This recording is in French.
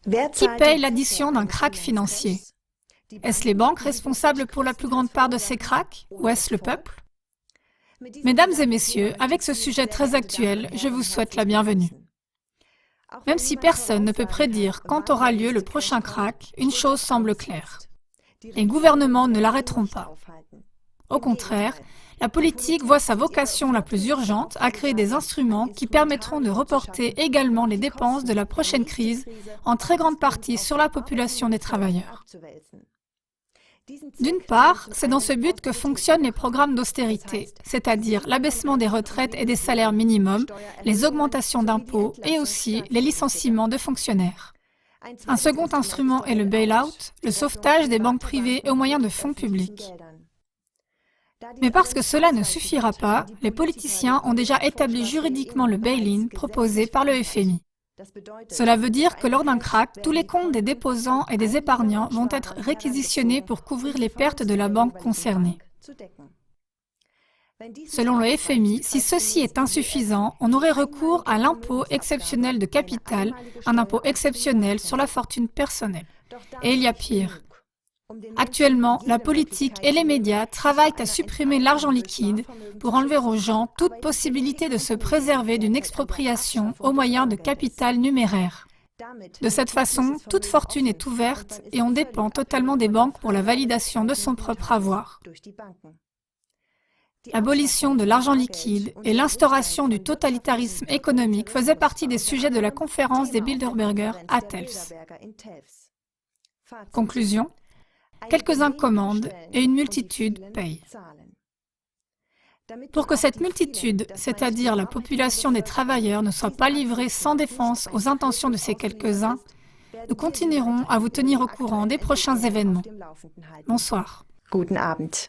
Qui paye l'addition d'un krach financier? Est-ce les banques responsables pour la plus grande part de ces krachs ou est-ce le peuple? Mesdames et messieurs, avec ce sujet très actuel, je vous souhaite la bienvenue. Même si personne ne peut prédire quand aura lieu le prochain krach, une chose semble claire. Les gouvernements ne l'arrêteront pas. Au contraire, la politique voit sa vocation la plus urgente à créer des instruments qui permettront de reporter également les dépenses de la prochaine crise, en très grande partie sur la population des travailleurs. D'une part, c'est dans ce but que fonctionnent les programmes d'austérité, c'est-à-dire l'abaissement des retraites et des salaires minimums, les augmentations d'impôts et aussi les licenciements de fonctionnaires. Un second instrument est le bail-out, le sauvetage des banques privées au moyen de fonds publics. Mais parce que cela ne suffira pas, les politiciens ont déjà établi juridiquement le bail-in proposé par le FMI. Cela veut dire que lors d'un krach, tous les comptes des déposants et des épargnants vont être réquisitionnés pour couvrir les pertes de la banque concernée. Selon le FMI, si ceci est insuffisant, on aurait recours à l'impôt exceptionnel de capital, un impôt exceptionnel sur la fortune personnelle. Et il y a pire. Actuellement, la politique et les médias travaillent à supprimer l'argent liquide pour enlever aux gens toute possibilité de se préserver d'une expropriation au moyen de capital numéraire. De cette façon, toute fortune est ouverte et on dépend totalement des banques pour la validation de son propre avoir. L'abolition de l'argent liquide et l'instauration du totalitarisme économique faisaient partie des sujets de la conférence des Bilderberger à Telfs. Conclusion. Quelques-uns commandent et une multitude paye. Pour que cette multitude, c'est-à-dire la population des travailleurs, ne soit pas livrée sans défense aux intentions de ces quelques-uns, nous continuerons à vous tenir au courant des prochains événements. Bonsoir. Guten Abend.